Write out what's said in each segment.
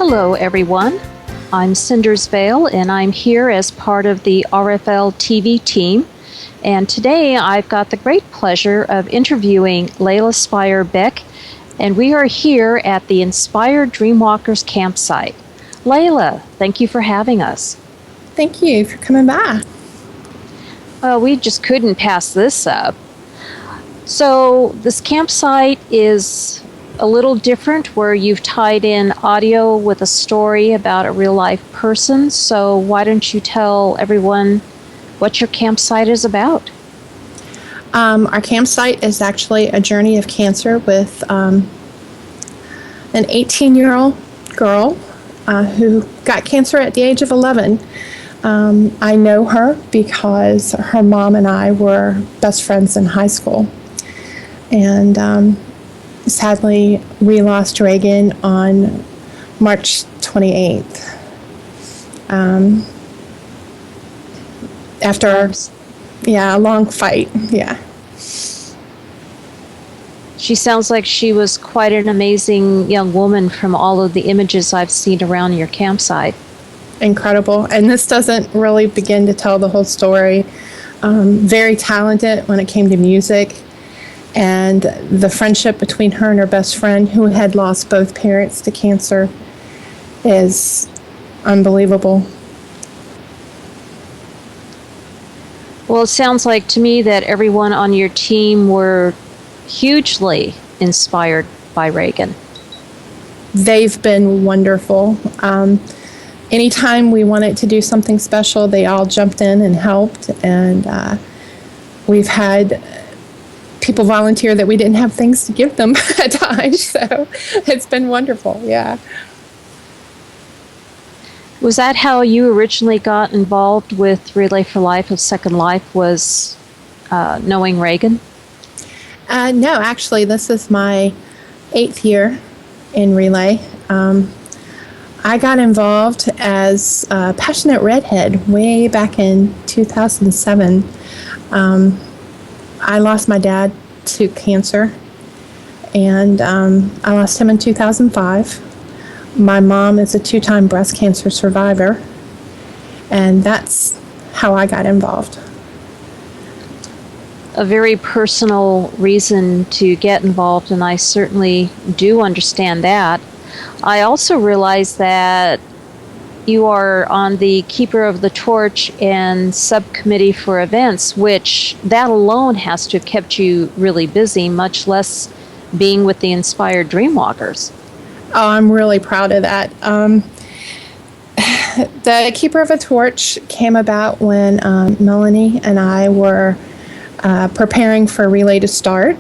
Hello, everyone. I'm Cinders Vale, and I'm here as part of the RFL TV team. And today I've got the great pleasure of interviewing Leala Spire-Beck, and we are here at the Inspired Dreamwalkers campsite. Leala, thank you for having us. Thank you for coming by. We just couldn't pass this up. So this campsite is a little different, where you've tied in audio with a story about a real-life person. So why don't you tell everyone what your campsite is about? Our campsite is actually a journey of cancer with an 18-year-old girl who got cancer at the age of 11. I know her because her mom and I were best friends in high school. And sadly, we lost Reagan on March 28th. After a long fight. Yeah. She sounds like she was quite an amazing young woman from all of the images I've seen around your campsite. Incredible. And this doesn't really begin to tell the whole story. Very talented when it came to music. And the friendship between her and her best friend, who had lost both parents to cancer, is unbelievable. Well, it sounds like to me that everyone on your team were hugely inspired by Reagan. They've been wonderful. Anytime we wanted to do something special, they all jumped in and helped. And we've had people volunteer that we didn't have things to give them at times. So it's been wonderful, yeah. Was that how you originally got involved with Relay for Life of Second Life, was knowing Reagan? No, actually, this is my 8th year in Relay. I got involved as a passionate redhead way back in 2007. I lost my dad to cancer, and I lost him in 2005. My mom is a 2-time breast cancer survivor, and that's how I got involved. A very personal reason to get involved, and I certainly do understand that. I also realize that you are on the Keeper of the Torch and subcommittee for events, which that alone has to have kept you really busy, much less being with the Inspired Dreamwalkers. Oh, I'm really proud of that. The Keeper of the Torch came about when Melanie and I were preparing for Relay to start.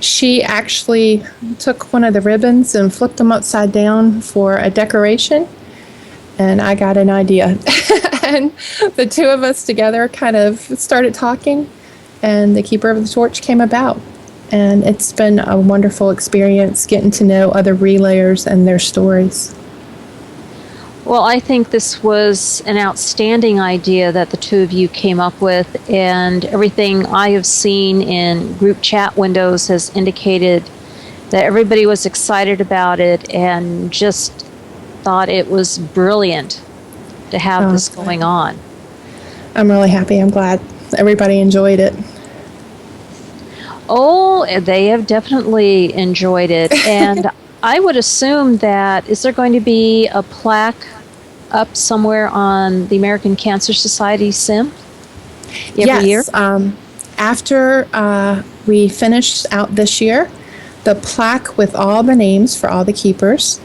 She actually took one of the ribbons and flipped them upside down for a decoration, and I got an idea. And the two of us together kind of started talking, and the Keeper of the Torch came about. And it's been a wonderful experience getting to know other relayers and their stories. Well, I think this was an outstanding idea that the two of you came up with, and everything I have seen in group chat windows has indicated that everybody was excited about it and just thought it was brilliant to have this going on. I'm really happy. I'm glad everybody enjoyed it. Oh, they have definitely enjoyed it. And I would assume that, is there going to be a plaque up somewhere on the American Cancer Society sim every year? After we finish out this year, the plaque with all the names for all the keepers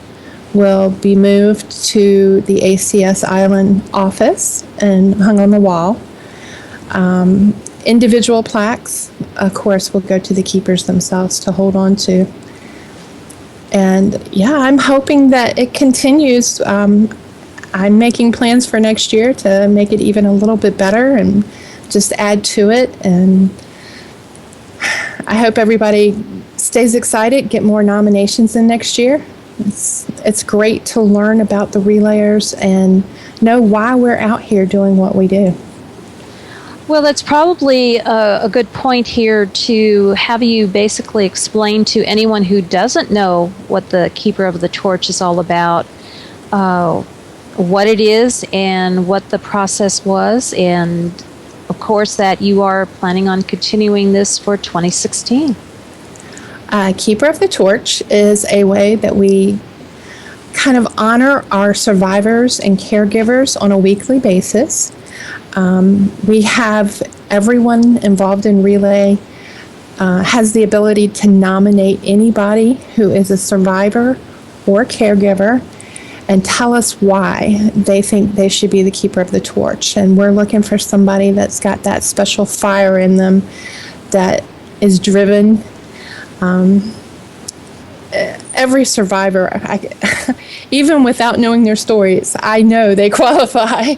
will be moved to the ACS Island office and hung on the wall. Individual plaques, of course, will go to the keepers themselves to hold on to. And yeah, I'm hoping that it continues. I'm making plans for next year to make it even a little bit better and just add to it. And I hope everybody stays excited, get more nominations in next year. It's great to learn about the relayers and know why we're out here doing what we do. Well, that's probably a good point here to have you basically explain to anyone who doesn't know what the Keeper of the Torch is all about, uh, what it is and what the process was, and of course that you are planning on continuing this for 2016. Keeper of the Torch is a way that we kind of honor our survivors and caregivers on a weekly basis. We have everyone involved in Relay has the ability to nominate anybody who is a survivor or caregiver and tell us why they think they should be the Keeper of the Torch. And we're looking for somebody that's got that special fire in them, that is driven. Every survivor, even without knowing their stories, I know they qualify.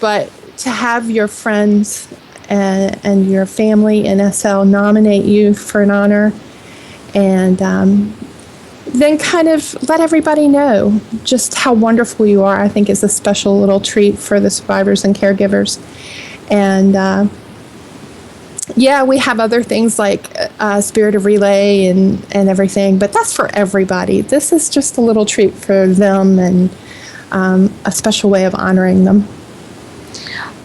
But to have your friends and your family in SL nominate you for an honor, and then kind of let everybody know just how wonderful you are, I think is a special little treat for the survivors and caregivers. And yeah, we have other things like Spirit of Relay and everything, but that's for everybody. This is just a little treat for them, and a special way of honoring them.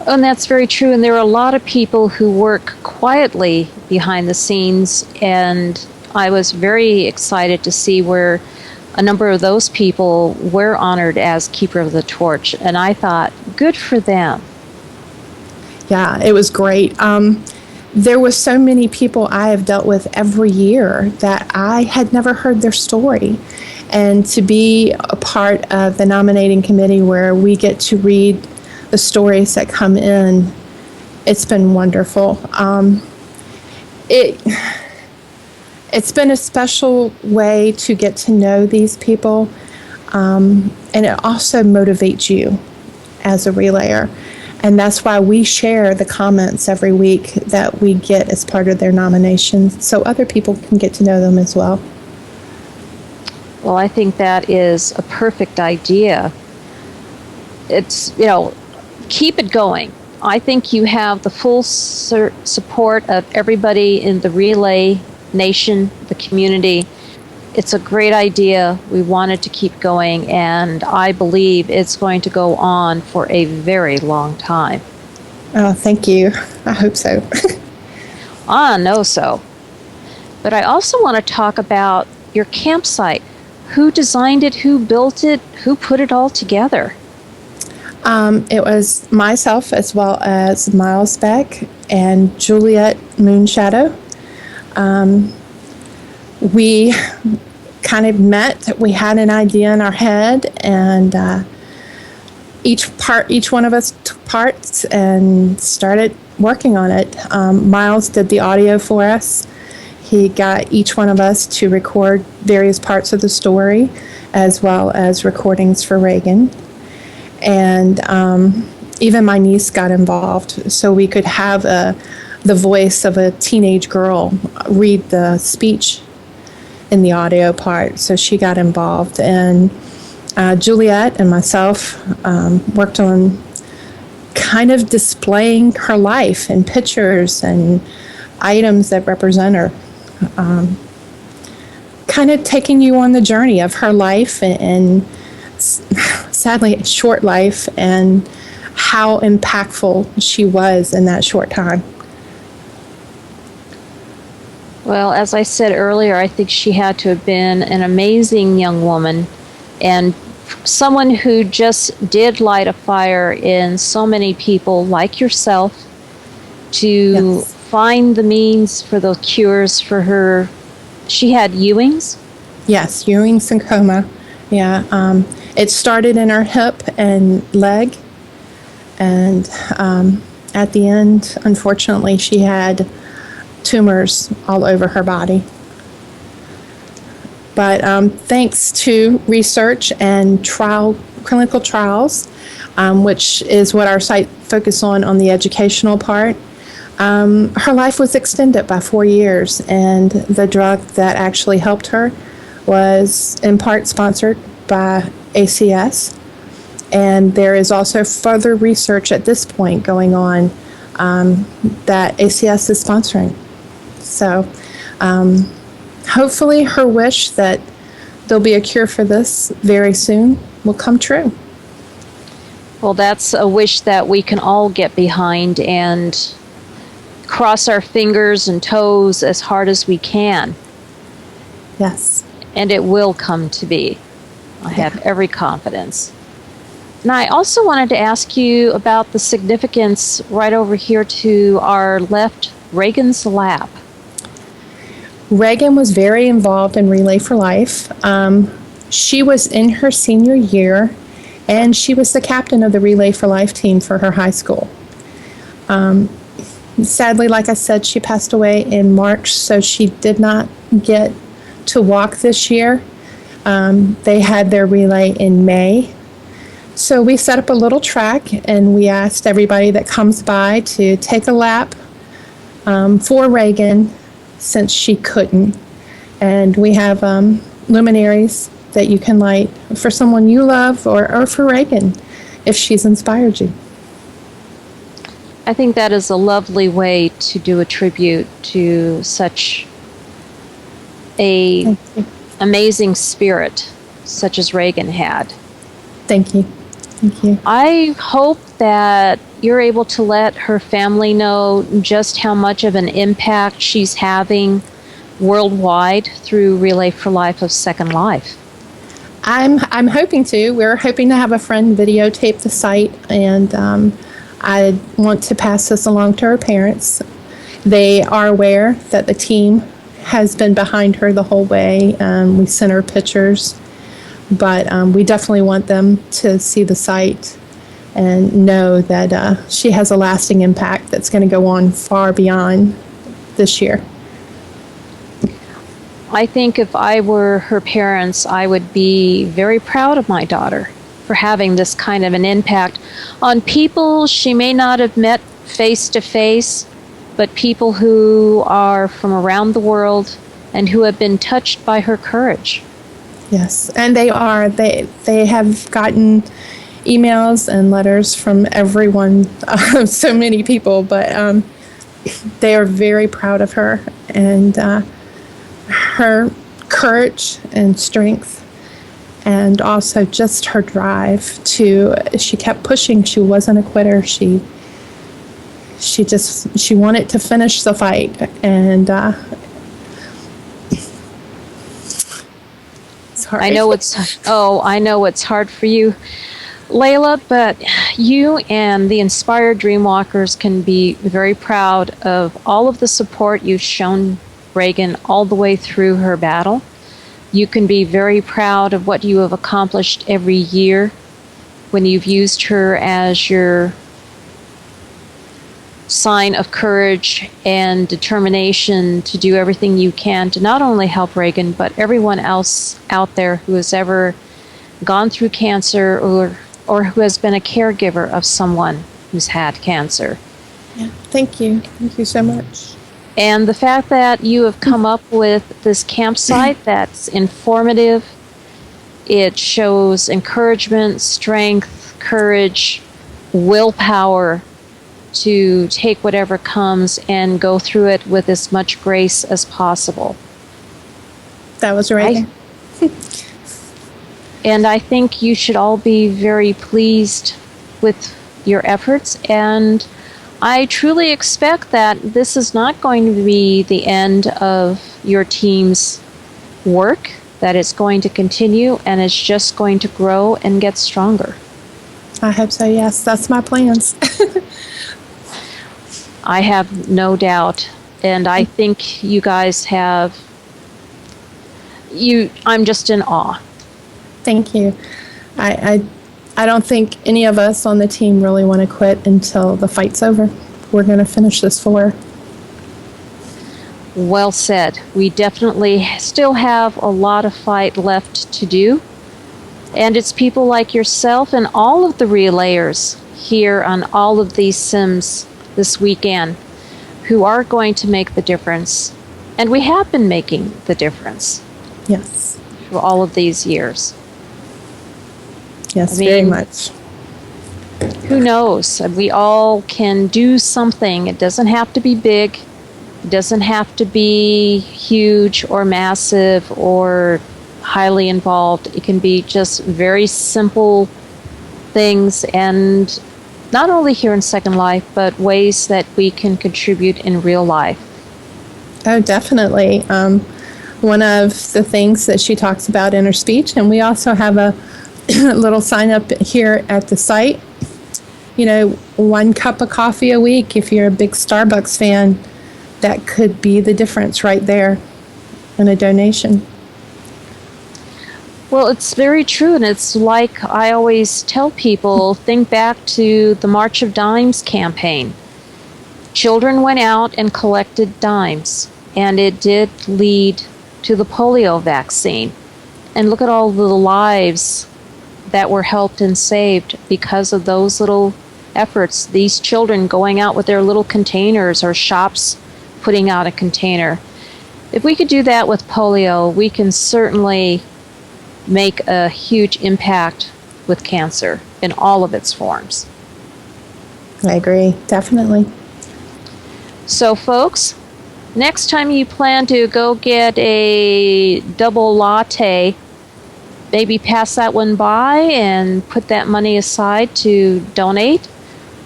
And that's very true. And there are a lot of people who work quietly behind the scenes. And I was very excited to see where a number of those people were honored as Keeper of the Torch. And I thought, good for them. Yeah, it was great. There was so many people I have dealt with every year that I had never heard their story. And to be a part of the nominating committee where we get to read the stories that come in, it's been wonderful. It's been a special way to get to know these people, and it also motivates you as a relayer. And that's why we share the comments every week that we get as part of their nominations, so other people can get to know them as well. Well, I think that is a perfect idea. It's, keep it going. I think you have the full support of everybody in the Relay Nation, the community. It's a great idea. We wanted to keep going, and I believe it's going to go on for a very long time. Oh, thank you. I hope so. I know so. But I also want to talk about your campsite. Who designed it? Who built it? Who put it all together? It was myself, as well as Miles Beck and Juliet Moonshadow. We kind of met. We had an idea in our head, and each one of us took parts and started working on it. Miles did the audio for us. He got each one of us to record various parts of the story, as well as recordings for Reagan. And even my niece got involved, so we could have the voice of a teenage girl read the speech in the audio part. So she got involved, and Juliet and myself worked on kind of displaying her life in pictures and items that represent her. Kind of taking you on the journey of her life and sadly short life, and how impactful she was in that short time. Well, as I said earlier, I think she had to have been an amazing young woman, and someone who just did light a fire in so many people like yourself to find the means for the cures for her. She had Ewing's? Yes, Ewing's sarcoma. Yeah, it started in her hip and leg, and at the end, unfortunately, she had tumors all over her body. But thanks to research and clinical trials, which is what our site focuses on the educational part, her life was extended by 4 years, and the drug that actually helped her was in part sponsored by ACS, And there is also further research at this point going on that ACS is sponsoring. So hopefully her wish that there'll be a cure for this very soon will come true. Well, that's a wish that we can all get behind and cross our fingers and toes as hard as we can. Yes. And it will come to be. I have every confidence. And I also wanted to ask you about the significance right over here to our left, Reagan's lap. Reagan was very involved in Relay for Life. She was in her senior year, and she was the captain of the Relay for Life team for her high school. Sadly, like I said, she passed away in March, so she did not get to walk this year. They had their relay in May. So we set up a little track, and we asked everybody that comes by to take a lap for Reagan, since she couldn't. And we have luminaries that you can light for someone you love, or for Reagan if she's inspired you. I think that is a lovely way to do a tribute to such a amazing spirit such as Reagan had. Thank you. Thank you. I hope that you're able to let her family know just how much of an impact she's having worldwide through Relay for Life of Second Life. I'm hoping to. We're hoping to have a friend videotape the site, and I want to pass this along to her parents. They are aware that the team has been behind her the whole way. We sent her pictures, but we definitely want them to see the site and know that she has a lasting impact that's going to go on far beyond this year. I think if I were her parents, I would be very proud of my daughter for having this kind of an impact on people she may not have met face to face, but people who are from around the world and who have been touched by her courage. Yes, and they are. They have gotten emails and letters from everyone, so many people, but they are very proud of her and her courage and strength, and also just her drive to. She kept pushing. She wasn't a quitter. She wanted to finish the fight, and sorry. I know it's hard for you, Leala, but you and the Inspired Dreamwalkers can be very proud of all of the support you've shown Reagan all the way through her battle. You can be very proud of what you have accomplished every year when you've used her as your sign of courage and determination to do everything you can to not only help Reagan, but everyone else out there who has ever gone through cancer or who has been a caregiver of someone who's had cancer. Yeah, thank you. Thank you so much. And the fact that you have come up with this campsite that's informative, it shows encouragement, strength, courage, willpower to take whatever comes and go through it with as much grace as possible. That was right. And I think you should all be very pleased with your efforts, and I truly expect that this is not going to be the end of your team's work, that it's going to continue and it's just going to grow and get stronger. I hope so, yes. That's my plans. I have no doubt. And I think you guys have... I'm just in awe. Thank you. I don't think any of us on the team really want to quit until the fight's over. We're going to finish this for her. Well said. We definitely still have a lot of fight left to do. And it's people like yourself and all of the relayers here on all of these sims this weekend who are going to make the difference. And we have been making the difference. Yes. For all of these years. Yes, very much. Who knows? We all can do something. It doesn't have to be big. It doesn't have to be huge or massive or highly involved. It can be just very simple things, and not only here in Second Life, but ways that we can contribute in real life. Oh, definitely. One of the things that she talks about in her speech, and we also have a little sign up here at the site. You know, 1 cup of coffee a week, if you're a big Starbucks fan, that could be the difference right there in a donation. Well, it's very true, and it's like I always tell people, think back to the March of Dimes campaign. Children went out and collected dimes, and it did lead to the polio vaccine. And look at all the lives that were helped and saved because of those little efforts. These children going out with their little containers, or shops putting out a container. If we could do that with polio, we can certainly make a huge impact with cancer in all of its forms. I agree, definitely. So folks, next time you plan to go get a double latte, maybe pass that one by and put that money aside to donate.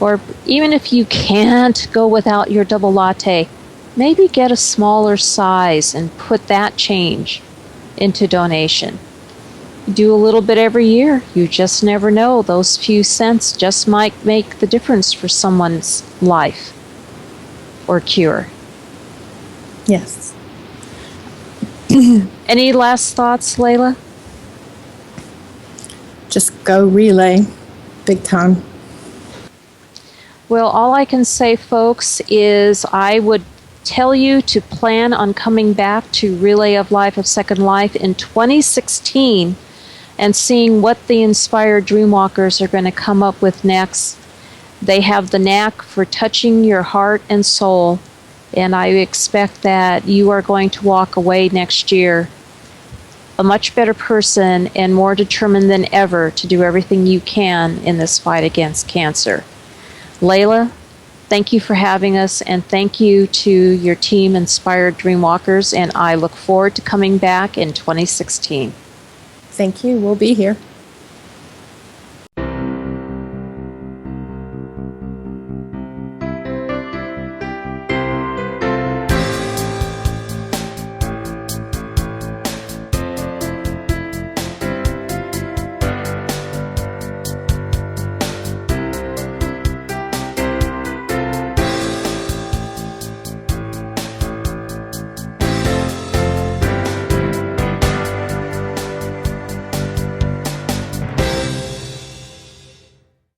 Or even if you can't go without your double latte, maybe get a smaller size and put that change into donation. Do a little bit every year. You just never know. Those few cents just might make the difference for someone's life or cure. Yes. Any last thoughts, Leala? Just go relay. Big time. Well, all I can say, folks, is I would tell you to plan on coming back to Relay of Life of Second Life in 2016 and seeing what the inspired Dreamwalkers are going to come up with next. They have the knack for touching your heart and soul, and I expect that you are going to walk away next year a much better person and more determined than ever to do everything you can in this fight against cancer. Leala, thank you for having us, and thank you to your team, Inspired Dreamwalkers, and I look forward to coming back in 2016. Thank you. We'll be here.